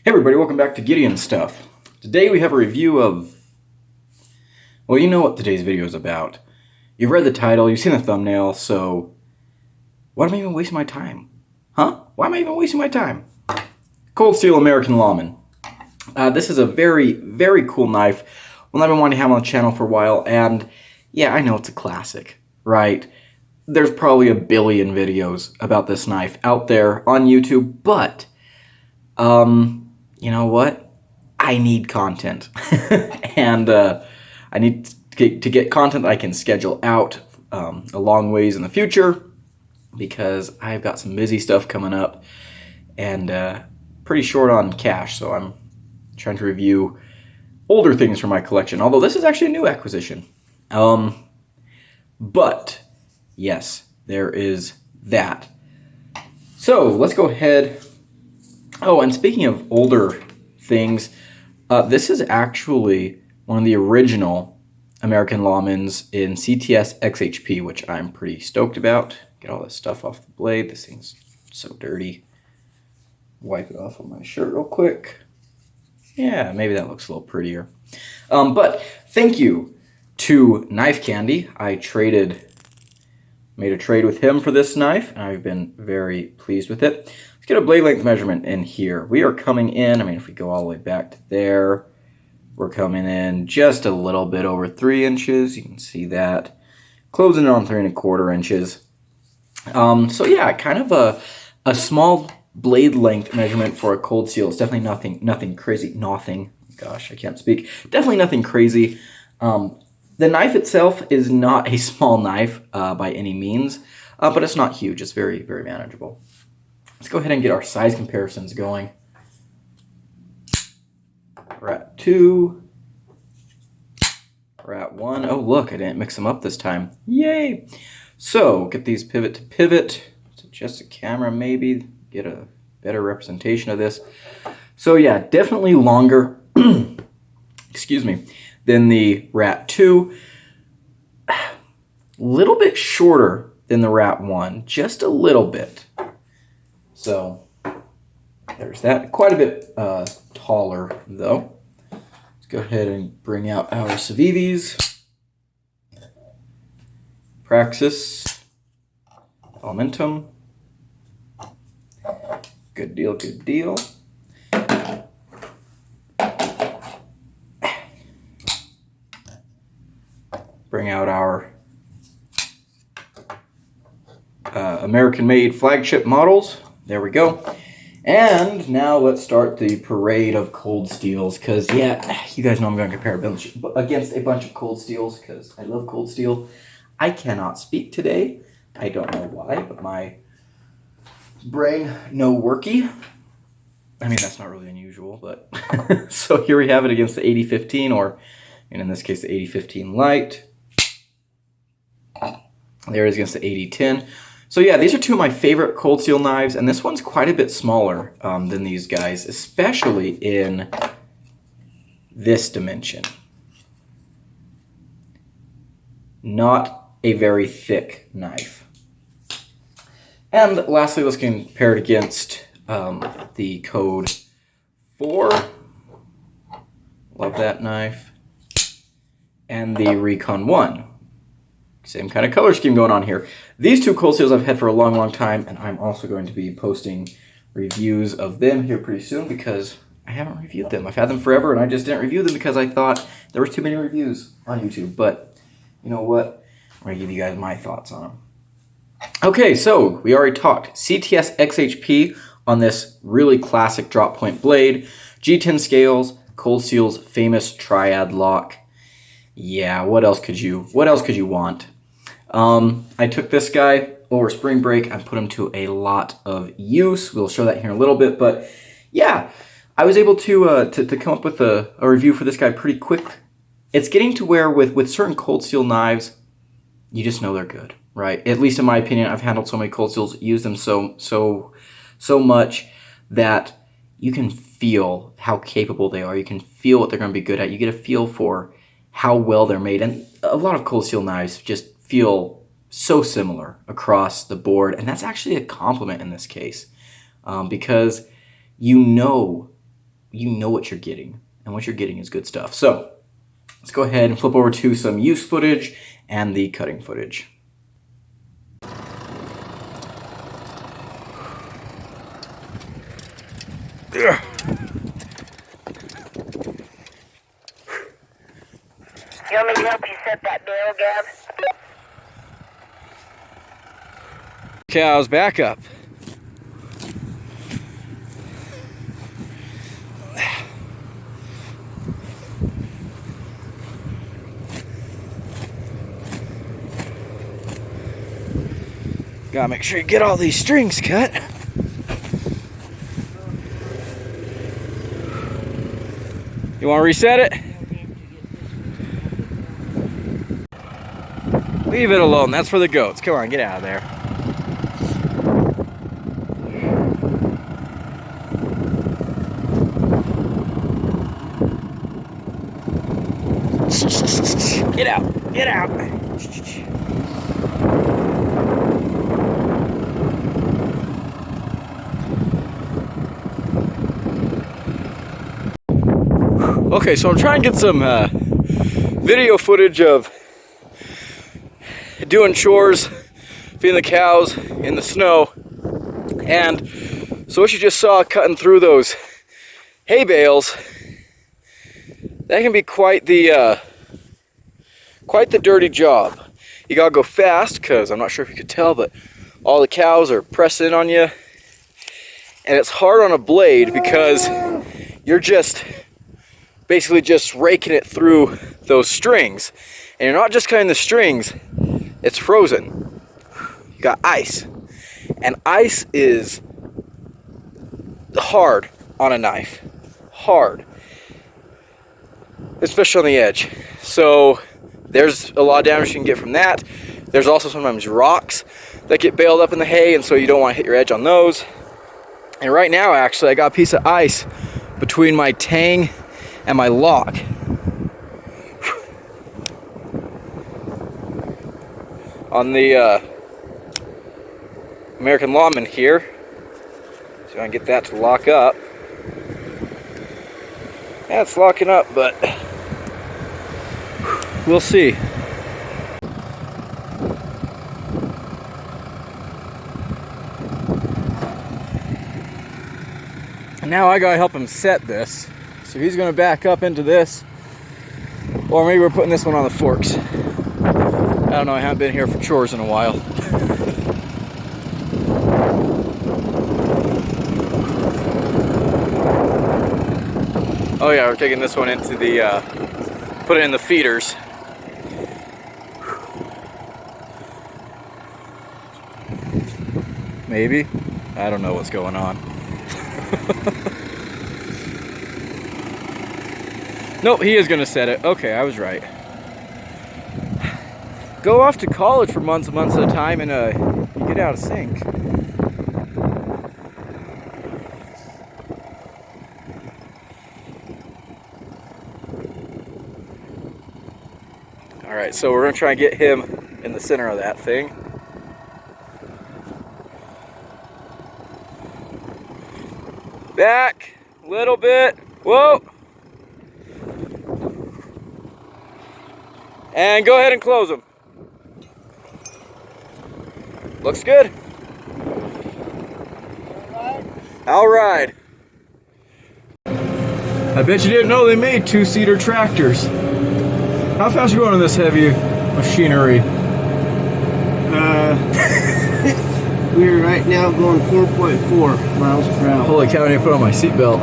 Hey everybody, welcome back to Gideon Stuff. Today we have a review of, well, you know what today's video is about. You've read the title, you've seen the thumbnail, so why am I even wasting my time? Huh? Why am I even wasting my time? Cold Steel American Lawman. This is a very, very cool knife. One I've been wanting to have on the channel for a while, and yeah, I know it's a classic, right? There's probably a billion videos about this knife out there on YouTube, but you know what? I need content. And I need to get content that I can schedule out a long ways in the future because I've got some busy stuff coming up and pretty short on cash, so I'm trying to review older things from my collection, although this is actually a new acquisition. But yes, there is that. So let's go ahead. Oh, and speaking of older things, this is actually one of the original American Lawmans in CTS XHP, which I'm pretty stoked about. Get all this stuff off the blade. This thing's so dirty. Wipe it off on my shirt real quick. Yeah, maybe that looks a little prettier. But thank you to Knife Candy. I made a trade with him for this knife, and I've been very pleased with it. Let's get a blade length measurement in here. We are coming in, if we go all the way back to there, we're coming in just a little bit over 3 inches. You can see that. Closing in on 3 1/4 inches. So yeah, kind of a small blade length measurement for a cold steel. It's definitely nothing crazy. Gosh, I can't speak. Definitely nothing crazy. The knife itself is not a small knife by any means, but it's not huge. It's very, very manageable. Let's go ahead and get our size comparisons going. We're at 2. We're at 1. Oh, look, I didn't mix them up this time. Yay! So, get these pivot to pivot. Let's adjust the camera maybe, get a better representation of this. So yeah, definitely longer, excuse me, than the Rat 2. Little bit shorter than the Rat 1, just a little bit. So there's that. Quite a bit taller though. Let's go ahead and bring out our Civivis, Praxis, Elementum. Good deal, good deal. Bring out our American-made flagship models. There we go. And now let's start the parade of cold steels, because, yeah, you guys know I'm going to compare against a bunch of cold steels, because I love cold steel. I cannot speak today. I don't know why, but my brain no worky. That's not really unusual, but so here we have it against the 8015, or in this case the 8015 Light. There it is against the 8010. So yeah, these are two of my favorite cold steel knives, and this one's quite a bit smaller than these guys, especially in this dimension. Not a very thick knife. And lastly, let's compare it against the Code 4. Love that knife. And the Recon 1. Same kind of color scheme going on here. These two cold steels I've had for a long, long time, and I'm also going to be posting reviews of them here pretty soon because I haven't reviewed them. I've had them forever, and I just didn't review them because I thought there were too many reviews on YouTube. But you know what? I'm going to give you guys my thoughts on them. Okay, so we already talked CTS XHP on this really classic drop point blade, G10 scales, Cold Steel's famous triad lock. Yeah, what else could you want? I took this guy over spring break and put him to a lot of use. We'll show that here in a little bit, but yeah, I was able to come up with a review for this guy pretty quick. It's getting to where with certain cold steel knives, you just know they're good, right? At least in my opinion, I've handled so many cold steels, used them so much that you can feel how capable they are. You can feel what they're going to be good at. You get a feel for how well they're made. And a lot of cold steel knives just feel so similar across the board. And that's actually a compliment in this case because you know you know what you're getting, and what you're getting is good stuff. So let's go ahead and flip over to some use footage and the cutting footage. You want me to help you set that bale, Gab? Cows, back up. Gotta make sure you get all these strings cut. You want to reset it? Leave it alone. That's for the goats. Come on, get out of there. Get out. Get out. Okay, so I'm trying to get some video footage of doing chores, feeding the cows in the snow. And so what you just saw cutting through those hay bales, that can be quite the dirty job. You gotta go fast, because I'm not sure if you could tell, but all the cows are pressing on you. And it's hard on a blade because you're just basically just raking it through those strings. And you're not just cutting the strings, it's frozen. You got ice. And ice is hard on a knife. Hard. Especially on the edge. So there's a lot of damage you can get from that. There's also sometimes rocks that get baled up in the hay, and so you don't want to hit your edge on those. And right now, actually, I got a piece of ice between my tang and my lock. On the American Lawman here. So I can get that to lock up. Yeah, it's locking up, but we'll see. And now I gotta help him set this. So he's gonna back up into this. Or maybe we're putting this one on the forks. I don't know, I haven't been here for chores in a while. Oh yeah, we're taking this one into the, put it in the feeders. Maybe. I don't know what's going on. Nope, he is gonna set it. Okay, I was right. Go off to college for months and months at a time and you get out of sync. Alright, so we're gonna try and get him in the center of that thing. Back a little bit. Whoa! And go ahead and close them. Looks good. All right. I bet you didn't know they made two-seater tractors. How fast are you going on this heavy machinery? We're right now going 4.4 miles per hour. Holy cow, I need to put on my seatbelt.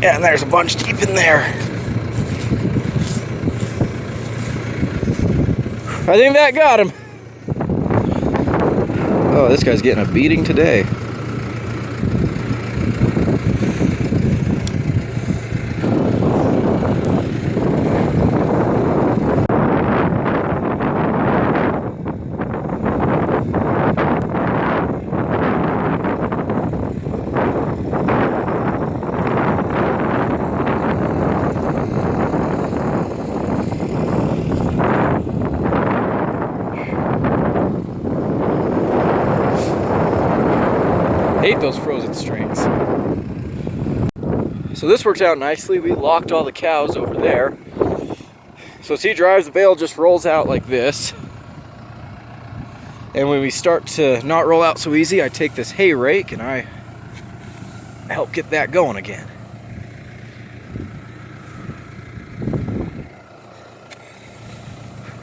Yeah, and there's a bunch deep in there. I think that got him. Oh, this guy's getting a beating today. hate those frozen strings. So this worked out nicely. We locked all the cows over there. So as he drives, the bale just rolls out like this. And when we start to not roll out so easy, I take this hay rake and I help get that going again.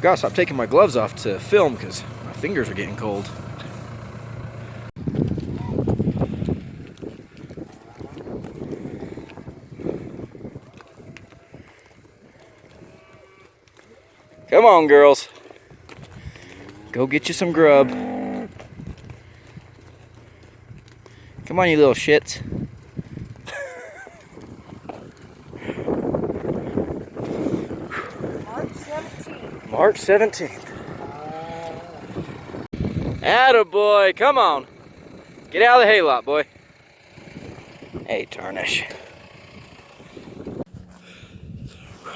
Gotta stop taking my gloves off to film because my fingers are getting cold. Come on, girls. Go get you some grub. Come on, you little shits. March 17th. Attaboy, come on. Get out of the hay lot, boy. Hey, tarnish.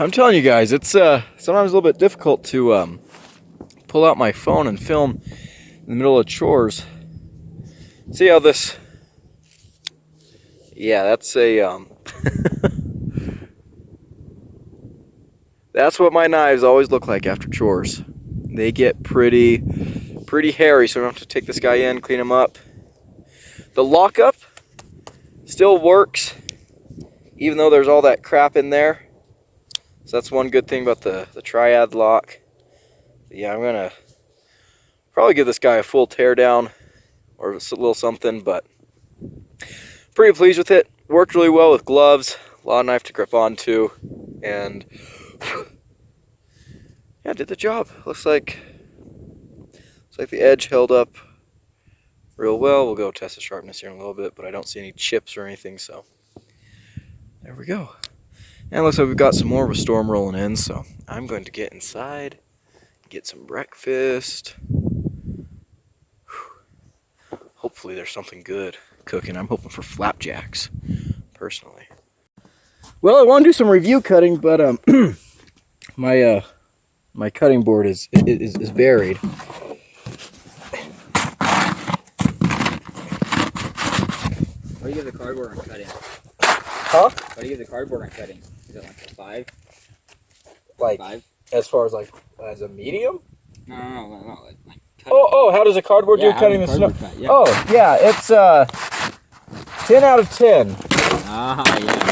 I'm telling you guys, it's sometimes a little bit difficult to pull out my phone and film in the middle of chores. See how this... Yeah, that's a... That's what my knives always look like after chores. They get pretty hairy, so I'm going to have to take this guy in, clean him up. The lockup still works, even though there's all that crap in there. So that's one good thing about the triad lock. Yeah, I'm going to probably give this guy a full tear down or a little something, but pretty pleased with it. Worked really well with gloves, a lot of knife to grip onto, and yeah, did the job. Looks like the edge held up real well. We'll go test the sharpness here in a little bit, but I don't see any chips or anything, so there we go. And looks like we've got some more of a storm rolling in, so I'm going to get inside, get some breakfast. Hopefully there's something good cooking. I'm hoping for flapjacks, personally. Well, I want to do some review cutting, but my cutting board is buried. What do you give the cardboard on cutting? Huh? What do you give the cardboard on cutting? Is it like a 5? Like 5? as far as like as a medium? No, like cutting. Oh, how does a cardboard do cutting the snow? Cut, yeah. Oh, yeah, it's 10 out of 10. Ah, yeah.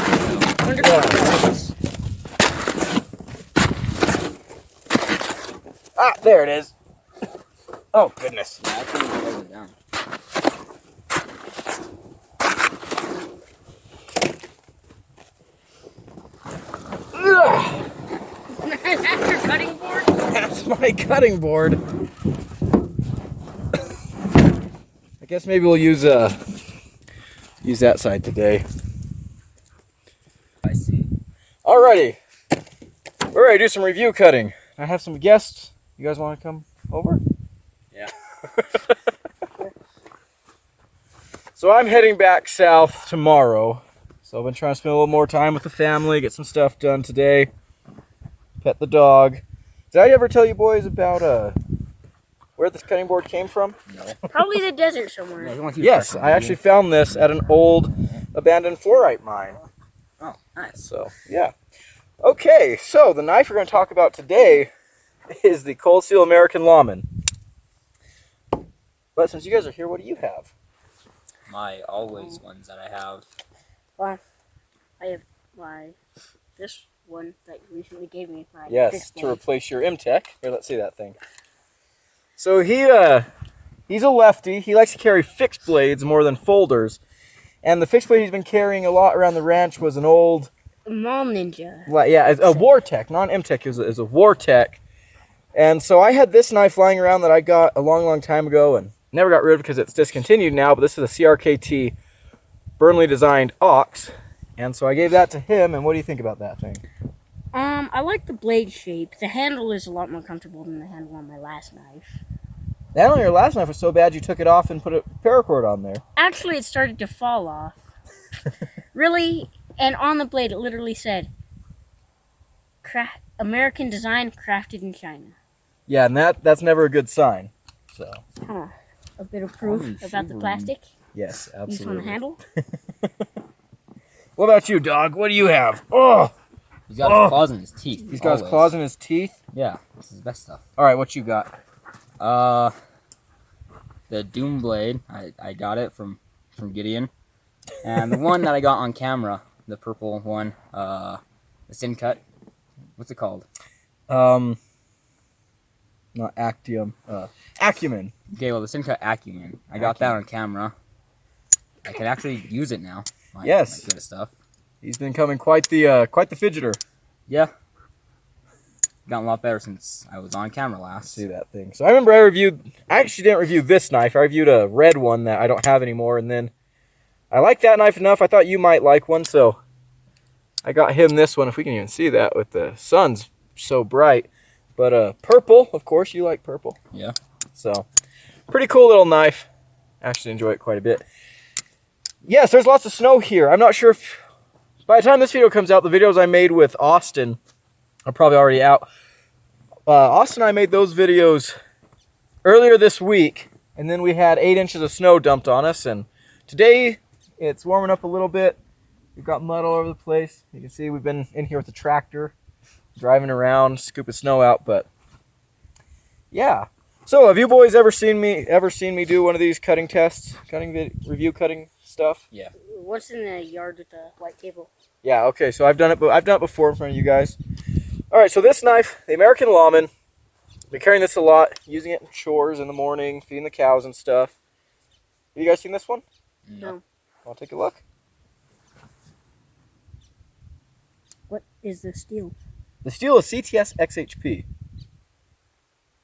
Ah, there it is. Oh, goodness. Yeah, that's when you close it down. That's your cutting board? That's my cutting board. I guess maybe we'll use that side today. I see. Alrighty. We're ready to do some review cutting. I have some guests. You guys want to come over? Yeah. So I'm heading back south tomorrow. So I've been trying to spend a little more time with the family, get some stuff done today. Pet the dog. Did I ever tell you boys about where this cutting board came from? No. Probably the desert somewhere. Yes, I actually found this at an old abandoned fluorite mine. Oh, nice. So, yeah. Okay, so the knife we're going to talk about today is the Cold Steel American Lawman. But since you guys are here, what do you have? My always ones that I have. Well, I have this one that you recently gave me. Yes, to replace your MTech. Here, let's see that thing. So he's a lefty. He likes to carry fixed blades more than folders. And the fixed blade he's been carrying a lot around the ranch was an old... Mom Ninja. Well, yeah, a War-Tech, not an MTech. It was a War-Tech. And so I had this knife lying around that I got a long time ago and never got rid of because it's discontinued now. But this is a CRKT Burnley designed ox. And so I gave that to him. And what do you think about that thing? I like the blade shape. The handle is a lot more comfortable than the handle on my last knife. The handle on your last knife was so bad you took it off and put a paracord on there. Actually, it started to fall off. Really? And on the blade, it literally said, American design, crafted in China. Yeah, and that's never a good sign. So. Huh. A bit of proof about the plastic. Yes, You just want absolutely. to handle? What about you, dog? What do you have? Oh, He's got his claws in his teeth. he's got his claws in his teeth. Yeah, this is the best stuff. All right, what you got? The Doom Blade. I got it from Gideon, and the one that I got on camera, the purple one, the Sin Cut. What's it called? Not Actium. Acumen. Okay, well the Sin Cut Acumen. I got that on camera. I can actually use it now. Yes. My good stuff. He's becoming quite the fidgeter. Yeah. Gotten a lot better since I was on camera last. See that thing. So I remember I actually didn't review this knife. I reviewed a red one that I don't have anymore, and then I like that knife enough. I thought you might like one, so I got him this one, if we can even see that with the sun's so bright. But purple, of course, you like purple. Yeah. So pretty cool little knife. Actually enjoy it quite a bit. Yes, there's lots of snow here. I'm not sure if by the time this video comes out, the videos I made with Austin are probably already out. Austin and I made those videos earlier this week, and then we had 8 inches of snow dumped on us, and today it's warming up a little bit. We've got mud all over the place. You can see we've been in here with the tractor, driving around, scooping snow out, but yeah. So have you boys ever seen me do one of these cutting tests, review cutting stuff? Yeah. What's in the yard with the white table? Yeah, okay, so I've done it before in front of you guys. All right, so this knife, the American Lawman, been carrying this a lot, using it in chores in the morning, feeding the cows and stuff. Have you guys seen this one? No. Want to take a look? What is the steel? The steel is CTS XHP,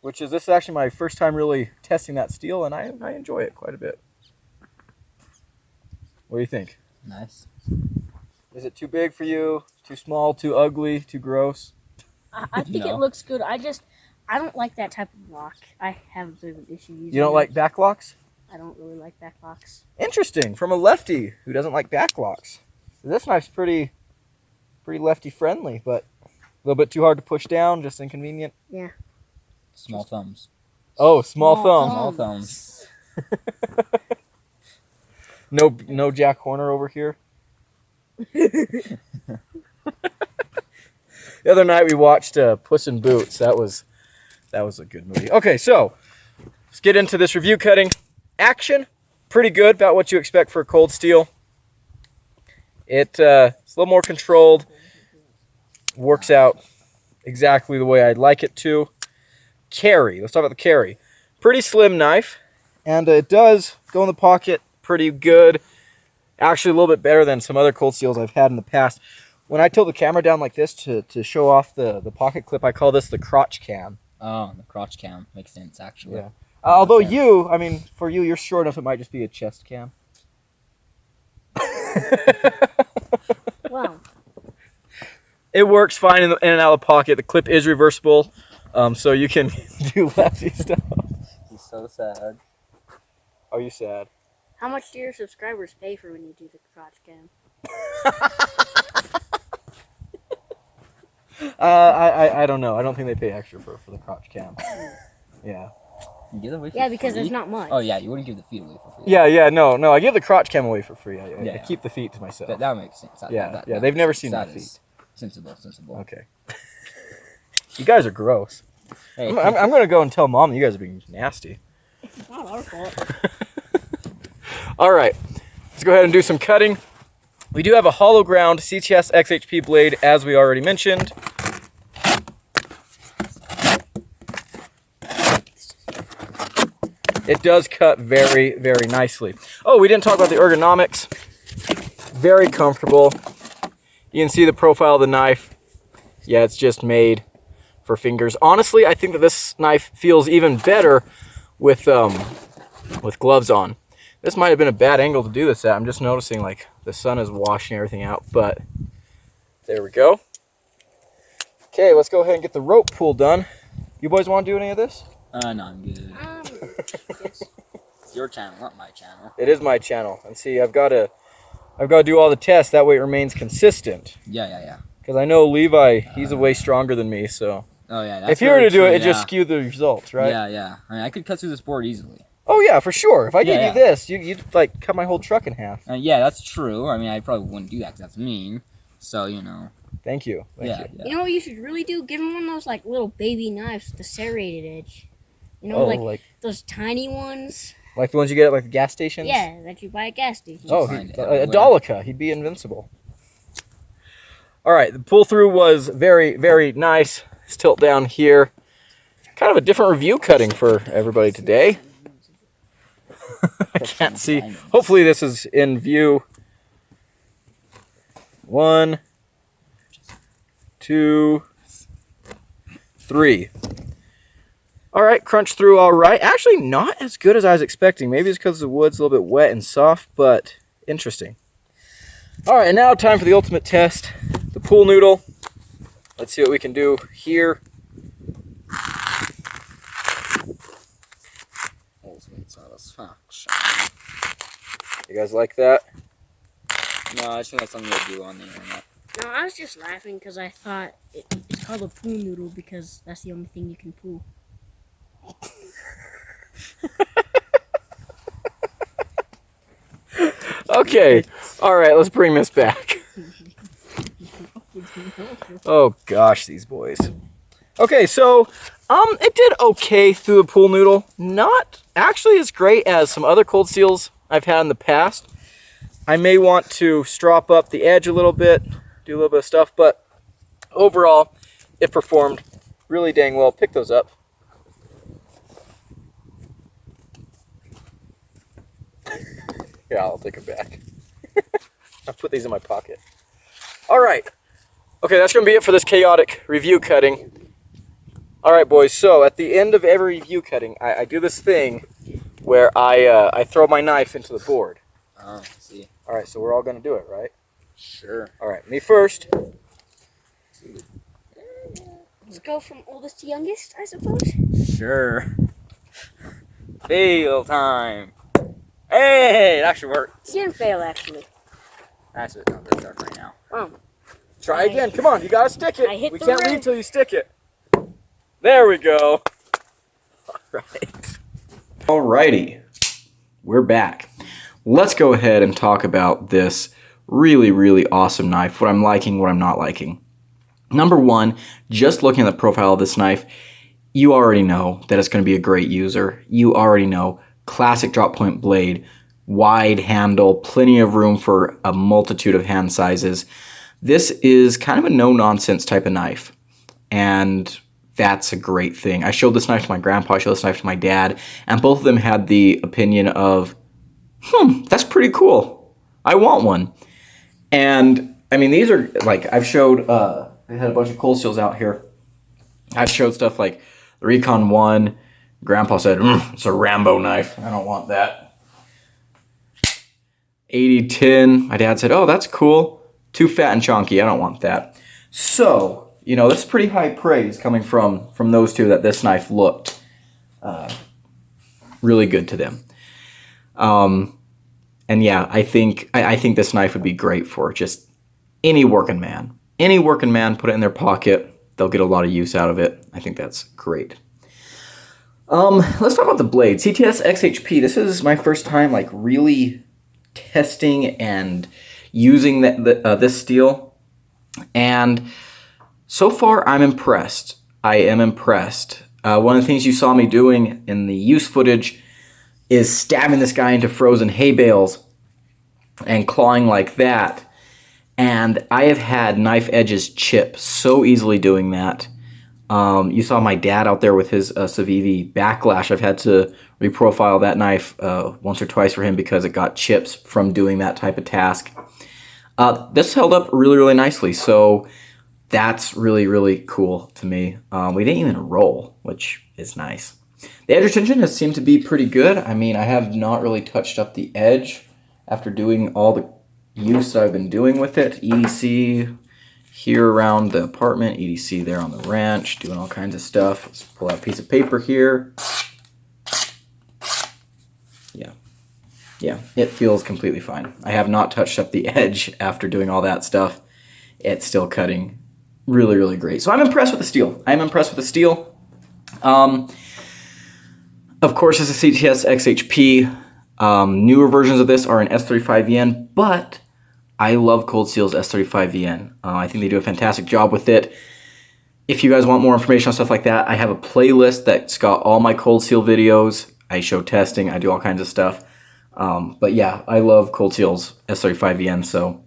this is actually my first time really testing that steel, and I enjoy it quite a bit. What do you think? Nice. Is it too big for you? Too small? Too ugly? Too gross? I think it looks good. I don't like that type of lock. I have a bit of an issue using You don't it. like back locks? I don't really like back locks. Interesting, from a lefty who doesn't like back locks. This knife's pretty lefty friendly, but a little bit too hard to push down, just inconvenient. Yeah. Small thumbs. Oh, small thumb. Small thumbs. No Jack Horner over here. The other night we watched Puss in Boots. That was a good movie. Okay, so let's get into this review cutting. Action, pretty good, about what you expect for a cold steel. It's a little more controlled. Works out exactly the way I'd like it to. Carry. Let's talk about the carry. Pretty slim knife, and it does go in the pocket pretty good. Actually, a little bit better than some other cold steels I've had in the past. When I tilt the camera down like this to show off the pocket clip, I call this the crotch cam. Oh, the crotch cam makes sense actually. Yeah. Although for you, you're short enough, it might just be a chest cam. Wow. It works fine in and out of the pocket. The clip is reversible, so you can do lefty stuff. He's so sad. Are you sad? How much do your subscribers pay for when you do the crotch cam? I don't know. I don't think they pay extra for the crotch cam. Yeah. You give it away for Yeah, because free? there's not much. Oh yeah, you wouldn't give the feet away for free. Yeah, no. I give the crotch cam away for free. I Yeah. keep the feet to myself. That makes sense. Yeah, That they've makes never sense. seen That my is sensible. Okay. You guys are gross. Hey, I'm going to go and tell Mom that you guys are being nasty. It's not our fault. All right. Let's go ahead and do some cutting. We do have a hollow ground CTS XHP blade, as we already mentioned. It does cut very, very nicely. Oh, we didn't talk about the ergonomics. Very comfortable. You can see the profile of the knife. Yeah, it's just made for fingers. Honestly, I think that this knife feels even better with gloves on. This might have been a bad angle to do this at. I'm just noticing like the sun is washing everything out, but there we go. Okay, let's go ahead and get the rope pull done. You boys want to do any of this? no, I'm good. It's your channel, not my channel. It is my channel, and see, I've got to do all the tests. That way, it remains consistent. Yeah. Because I know Levi, he's way stronger than me. So Oh yeah. That's if you were to do very it, true, it just skewed the results, right? Yeah. I mean, I could cut through this board easily. Oh yeah, for sure. If I gave Yeah, you this, you'd like cut my whole truck in half. Yeah, that's true. I mean, I probably wouldn't do that because that's mean. So, you know. Thank you. Thank you. You know what you should really do? Give him one of those like little baby knives with the serrated edge. You know, Oh, like those tiny ones. Like the ones you get at like the gas stations? Yeah, that you buy at gas stations. Oh, Find it a everywhere. Dolica. He'd be invincible. All right, the pull through was very, very nice. Let's tilt down here. Kind of a different review cutting for everybody today. I can't see. Hopefully this is in view. 1, 2, 3. All right, crunch through all right. Actually, not as good as I was expecting. Maybe it's because the wood's a little bit wet and soft, but interesting. All right, and now time for the ultimate test, the pool noodle. Let's see what we can do here. Ultimate satisfaction. You guys like that? No, I just think that's something they do on the internet. No, I was just laughing because I thought it's called a pool noodle because that's the only thing you can pool. Okay. All right, let's bring this back. Oh gosh, these boys. Okay, so it did okay through the pool noodle. Not actually as great as some other cold steels I've had in the past. I may want to strop up the edge a little bit, do a little bit of stuff, but overall, it performed really dang well. Pick those up. Yeah, I'll take them back. I'll put these in my pocket. All right. Okay, that's going to be it for this chaotic review cutting. All right, boys. So at the end of every review cutting, I do this thing where I throw my knife into the board. Oh, see. All right, so we're all going to do it, right? Sure. All right, me first. Let's go from oldest to youngest, I suppose. Sure. Fail time. Hey, it actually worked. He didn't fail, actually. Actually, it's not this dark right now. Oh. Try again. Come on, you got to stick it. I hit We the can't rim. leave till you stick it. There we go. All right. All righty. We're back. Let's go ahead and talk about this really, really awesome knife, what I'm liking, what I'm not liking. Number one, just looking at the profile of this knife, you already know that it's going to be a great user. You already know classic drop point blade, wide handle, plenty of room for a multitude of hand sizes. This is kind of a no-nonsense type of knife, and that's a great thing. I showed this knife to my grandpa, I showed this knife to my dad, and both of them had the opinion of, that's pretty cool. I want one. And, I mean, these are, like, I've showed, I had a bunch of cold steels out here. I've showed stuff like the Recon 1. Grandpa said, it's a Rambo knife. I don't want that. 8010. My dad said, oh, that's cool. Too fat and chunky. I don't want that. So, you know, this is pretty high praise coming from those two, that this knife looked really good to them. And yeah, I think this knife would be great for just any working man. Any working man, put it in their pocket. They'll get a lot of use out of it. I think that's great. Let's talk about the blade. CTS XHP. This is my first time like really testing and using this steel. And so far, I'm impressed. I am impressed. One of the things you saw me doing in the use footage is stabbing this guy into frozen hay bales and clawing like that. And I have had knife edges chip so easily doing that. You saw my dad out there with his Civivi Backlash. I've had to reprofile that knife once or twice for him because it got chips from doing that type of task. This held up really, really nicely, so that's really, really cool to me. We didn't even roll, which is nice. The edge retention has seemed to be pretty good. I mean, I have not really touched up the edge after doing all the use that I've been doing with it. EDC here around the apartment, EDC there on the ranch, doing all kinds of stuff. Let's pull out a piece of paper here. Yeah, it feels completely fine. I have not touched up the edge after doing all that stuff. It's still cutting really, really great. So I'm impressed with the steel. I'm impressed with the steel. Of course, it's a CTS XHP. Newer versions of this are in S35VN, but I love Cold Steel's S35VN. I think they do a fantastic job with it. If you guys want more information on stuff like that, I have a playlist that's got all my Cold Steel videos. I show testing, I do all kinds of stuff. But yeah, I love Cold Steel's S35VN, so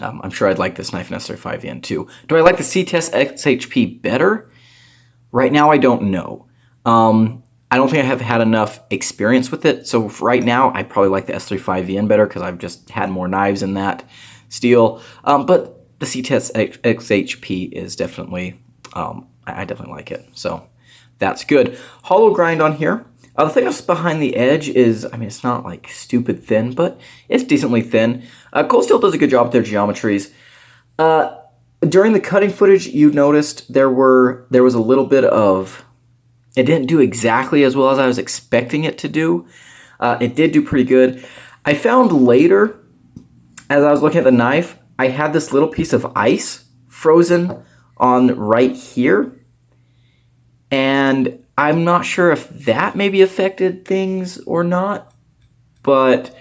I'm sure I'd like this knife in S35VN too. Do I like the CTS XHP better? Right now, I don't know. I don't think I have had enough experience with it, so right now, I probably like the S35VN better because I've just had more knives in that steel. But the CTS XHP is definitely, I definitely like it, so that's good. Hollow grind on here. The thing that's behind the edge is, I mean, it's not like stupid thin, but it's decently thin. Cold Steel does a good job with their geometries. During the cutting footage, you noticed there was a little bit of, it didn't do exactly as well as I was expecting it to do. It did do pretty good. I found later, as I was looking at the knife, I had this little piece of ice frozen on right here. And I'm not sure if that maybe affected things or not. But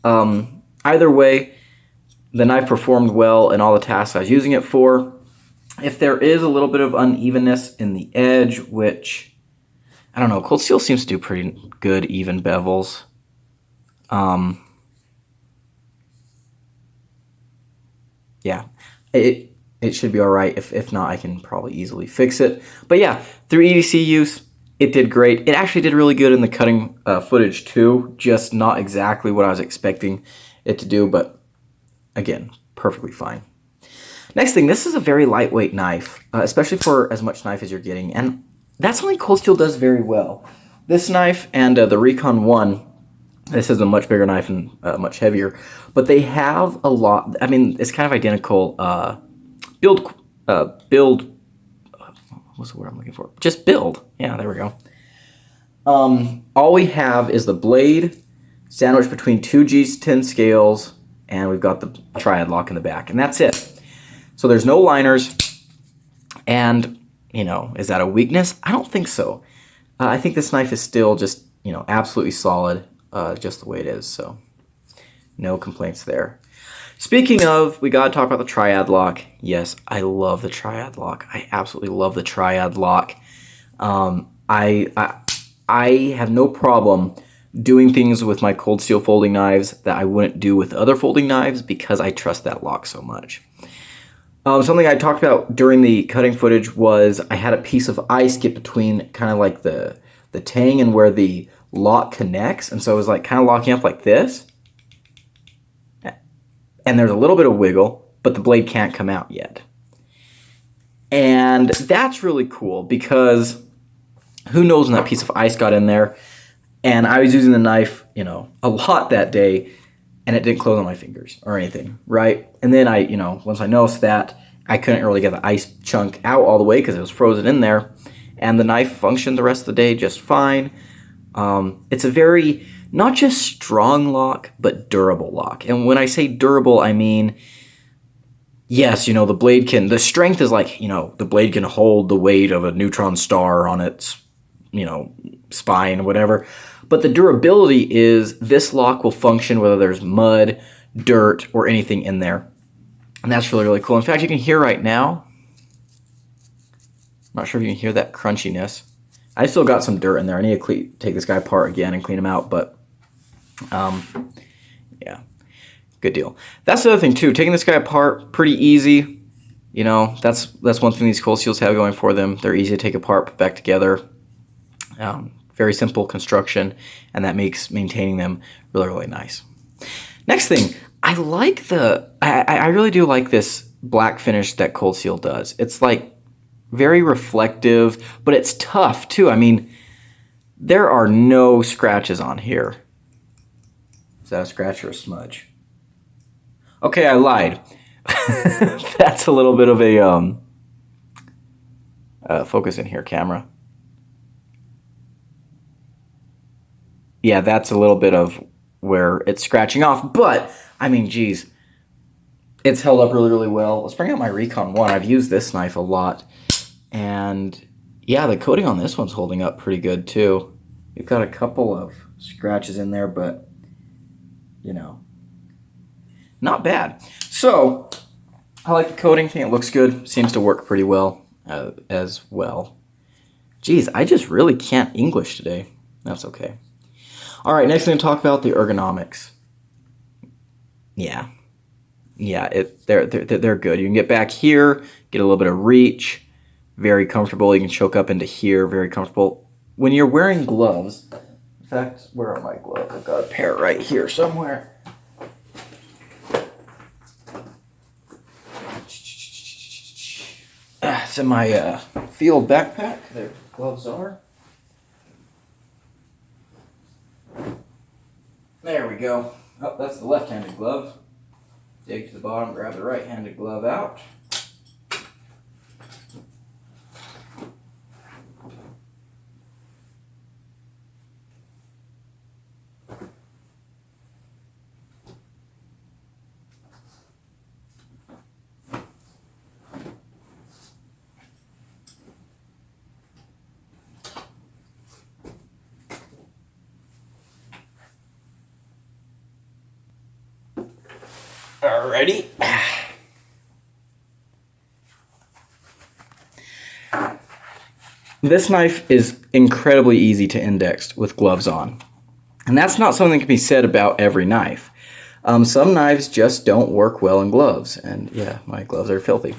either way, the knife performed well in all the tasks I was using it for. If there is a little bit of unevenness in the edge, which, I don't know, Cold Steel seems to do pretty good even bevels. Yeah, it should be all right. If not, I can probably easily fix it. But yeah, through EDC use, it did great. It actually did really good in the cutting footage too, just not exactly what I was expecting it to do, but again, perfectly fine. Next thing, this is a very lightweight knife, especially for as much knife as you're getting, and that's something Cold Steel does very well. This knife and the Recon 1, this is a much bigger knife and much heavier, but they have a lot, I mean, it's kind of identical build, what's the word I'm looking for? Just build. Yeah, there we go. All we have is the blade sandwiched between two G10 scales, and we've got the triad lock in the back, and that's it. So there's no liners, and, you know, is that a weakness? I don't think so. I think this knife is still just, you know, absolutely solid, just the way it is, so no complaints there. Speaking of, we gotta talk about the triad lock. Yes, I love the triad lock. I absolutely love the triad lock. I have no problem doing things with my Cold Steel folding knives that I wouldn't do with other folding knives because I trust that lock so much. Something I talked about during the cutting footage was I had a piece of ice get between kind of like the tang and where the lock connects, and so it was like kind of locking up like this. And there's a little bit of wiggle, but the blade can't come out yet. And that's really cool because who knows when that piece of ice got in there. And I was using the knife, you know, a lot that day, and it didn't close on my fingers or anything, right? And then once I noticed that, I couldn't really get the ice chunk out all the way because it was frozen in there. And the knife functioned the rest of the day just fine. It's a very, not just strong lock, but durable lock. And when I say durable, I mean, yes, you know, the strength is like, you know, the blade can hold the weight of a neutron star on its, you know, spine or whatever. But the durability is this lock will function whether there's mud, dirt, or anything in there. And that's really, really cool. In fact, you can hear right now, I'm not sure if you can hear that crunchiness. I still got some dirt in there. I need to take this guy apart again and clean him out, but yeah, good deal. That's the other thing too. Taking this guy apart, pretty easy. You know, that's one thing these Cold Steels have going for them. They're easy to take apart, put back together. Very simple construction, and that makes maintaining them really, really nice. Next thing, I like I really do like this black finish that Cold Steel does. It's like very reflective, but it's tough too. I mean, there are no scratches on here. Is that a scratch or a smudge? Okay, I lied. That's a little bit of a focus in here, camera. Yeah, that's a little bit of where it's scratching off, but I mean, geez, it's held up really, really well. Let's bring out my Recon 1. I've used this knife a lot, and yeah, the coating on this one's holding up pretty good too. We've got a couple of scratches in there, but, you know, not bad. So, I like the coating. I think it looks good. Seems to work pretty well as well. Geez, I just really can't English today. That's okay. All right, next thing to talk about, the ergonomics. Yeah, they're good. You can get back here, get a little bit of reach, very comfortable. You can choke up into here, very comfortable. When you're wearing gloves, in fact, where are my gloves? I've got a pair right here somewhere. It's in my field backpack. There gloves are. There we go. Oh, that's the left-handed glove. Dig to the bottom, grab the right-handed glove out. Alrighty. This knife is incredibly easy to index with gloves on. And that's not something that can be said about every knife. Some knives just don't work well in gloves. And yeah, my gloves are filthy.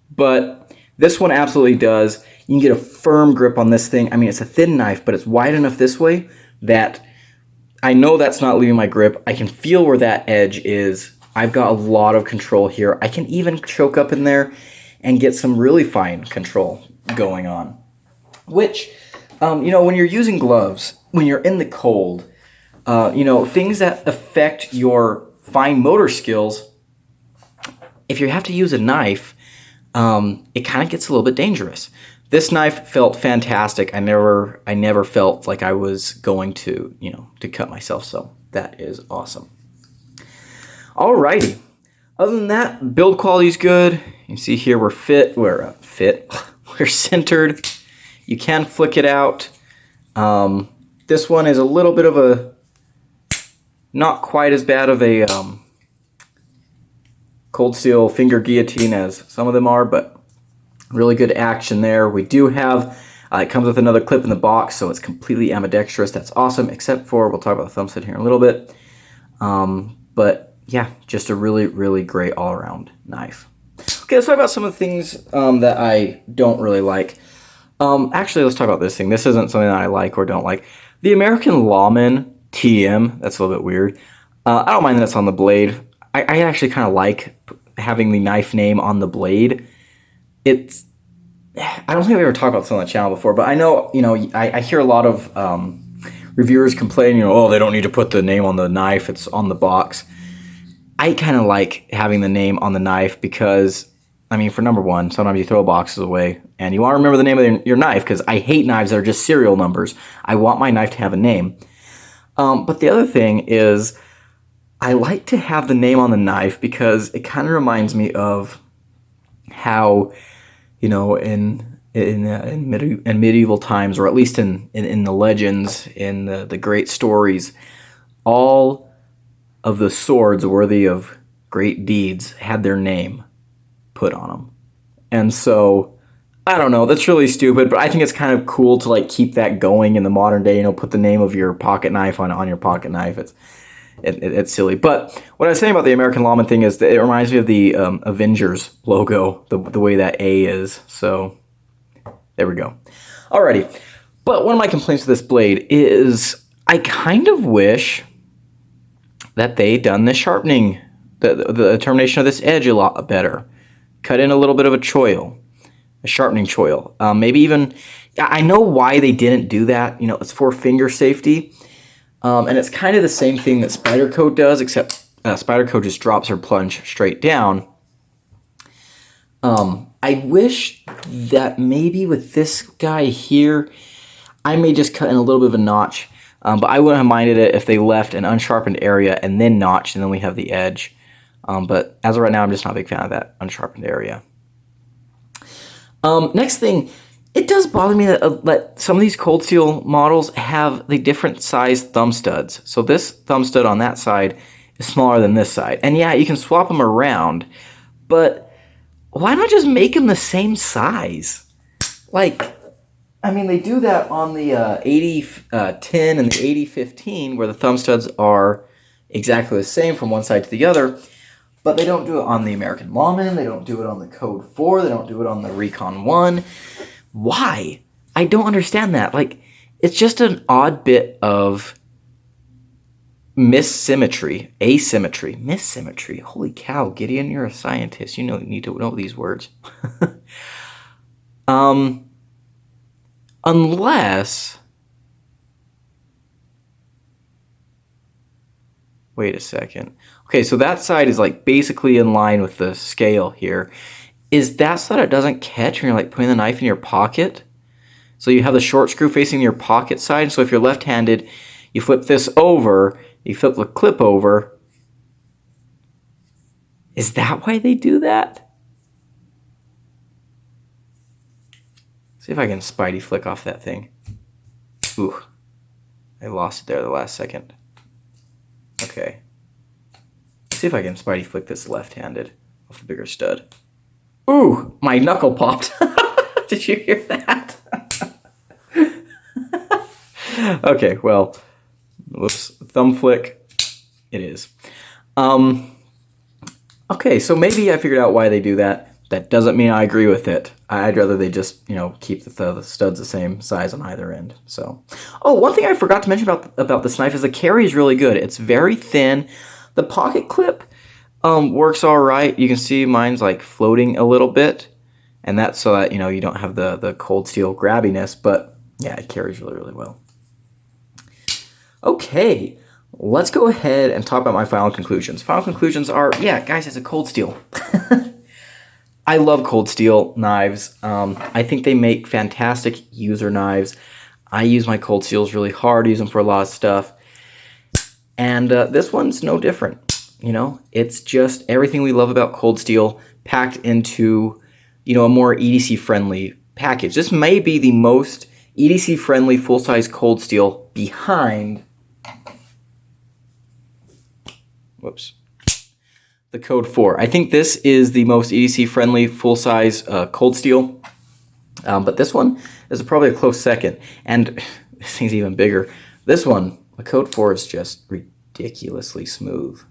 But this one absolutely does. You can get a firm grip on this thing. I mean, it's a thin knife, but it's wide enough this way that I know that's not leaving my grip. I can feel where that edge is. I've got a lot of control here. I can even choke up in there and get some really fine control going on. Which, you know, when you're using gloves, when you're in the cold, you know, things that affect your fine motor skills, if you have to use a knife, it kind of gets a little bit dangerous. This knife felt fantastic. I never felt like I was going to, you know, to cut myself. So that is awesome. Alrighty. Other than that, build quality is good. You can see here we're we're centered. You can flick it out. This one is a little bit of a, not quite as bad of a cold steel finger guillotine as some of them are, but really good action there. We do have, it comes with another clip in the box, so it's completely ambidextrous. That's awesome, except for, we'll talk about the thumb set here in a little bit. But yeah, just a really, really great all-around knife. Okay, let's talk about some of the things that I don't really like. Actually, let's talk about this thing. This isn't something that I like or don't like. The American Lawman TM, that's a little bit weird. I don't mind that it's on the blade. I actually kind of like having the knife name on the blade. It's, I don't think we ever talked about this on the channel before, but I know, you know, I hear a lot of reviewers complain, you know, oh, they don't need to put the name on the knife, it's on the box. I kind of like having the name on the knife because, I mean, for number one, sometimes you throw boxes away and you want to remember the name of your knife, because I hate knives that are just serial numbers. I want my knife to have a name. But the other thing is, I like to have the name on the knife because it kind of reminds me of how, you know, in medieval times, or at least in the legends, in the great stories, all of the swords worthy of great deeds had their name put on them. And so, I don't know, that's really stupid, but I think it's kind of cool to like keep that going in the modern day, you know, put the name of your pocket knife on your pocket knife. It's silly. But what I was saying about the American Lawman thing is that it reminds me of the Avengers logo, the way that A is. So, there we go. Alrighty. But one of my complaints with this blade is I kind of wish that they done the sharpening, the termination of this edge a lot better. Cut in a little bit of a choil, a sharpening choil. Maybe even, I know why they didn't do that. You know, it's for finger safety. And it's kind of the same thing that Spyderco does, except Spyderco just drops her plunge straight down. I wish that maybe with this guy here, I may just cut in a little bit of a notch. But I wouldn't have minded it if they left an unsharpened area and then notched, and then we have the edge. But as of right now, I'm just not a big fan of that unsharpened area. Next thing, It does bother me that some of these Cold Steel models have the different size thumb studs. So this thumb stud on that side is smaller than this side. And yeah, you can swap them around, but why not just make them the same size? Like, I mean, they do that on the 80-10 and the 80-15, where the thumb studs are exactly the same from one side to the other, but they don't do it on the American Lawman, they don't do it on the Code 4, they don't do it on the Recon 1. Why? I don't understand that. Like, it's just an odd bit of asymmetry. Holy cow, Gideon, you're a scientist. You need to know these words. Unless... Wait a second. Okay, so that side is like basically in line with the scale here. Is that so that it doesn't catch when you're like putting the knife in your pocket? So you have the short screw facing your pocket side. So if you're left-handed, you flip this over, you flip the clip over. Is that why they do that? See if I can Spidey flick off that thing. Ooh, I lost it there the last second. Okay. Let's see if I can Spidey flick this left-handed off the bigger stud. Ooh, my knuckle popped. Did you hear that? Okay, well, whoops, thumb flick, it is. Okay, so maybe I figured out why they do that. That doesn't mean I agree with it. I'd rather they just, keep the studs the same size on either end. So, oh, one thing I forgot to mention about this knife is the carry is really good. It's very thin. The pocket clip works all right. You can see mine's like floating a little bit, and that's so that you don't have the Cold Steel grabbiness. But yeah, it carries really, really well. Okay, let's go ahead and talk about my final conclusions. Final conclusions are, yeah, guys, it's a Cold Steel. I love Cold Steel knives. I think they make fantastic user knives. I use my Cold Steels really hard, use them for a lot of stuff. And this one's no different. It's just everything we love about Cold Steel packed into, a more EDC-friendly package. This may be the most EDC-friendly full-size Cold Steel behind... Whoops. The Code 4. I think this is the most EDC-friendly full-size Cold Steel, but this one is probably a close second. And this thing's even bigger. This one, the Code 4, is just ridiculously smooth.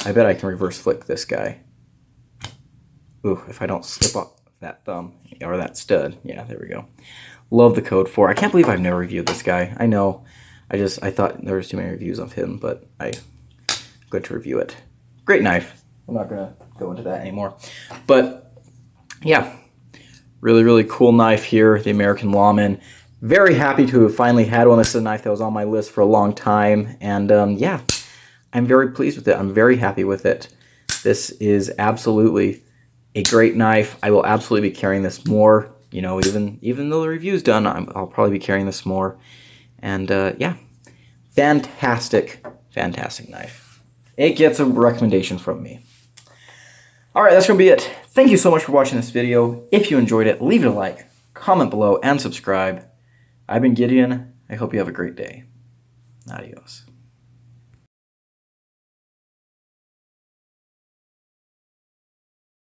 I bet I can reverse flick this guy. Ooh, if I don't slip off that thumb or that stud. Yeah, there we go. Love the Code 4. I can't believe I've never reviewed this guy. I know. I thought there was too many reviews of him, but I'm going to review it. Great knife. I'm not going to go into that anymore. But, yeah. Really, really cool knife here. The American Lawman. Very happy to have finally had one. This is a knife that was on my list for a long time. And, yeah. I'm very pleased with it. I'm very happy with it. This is absolutely a great knife. I will absolutely be carrying this more. Even though the review's done, I'll probably be carrying this more. And, yeah. Fantastic, fantastic knife. It gets a recommendation from me. Alright, that's going to be it. Thank you so much for watching this video. If you enjoyed it, leave it a like, comment below, and subscribe. I've been Gideon. I hope you have a great day. Adios.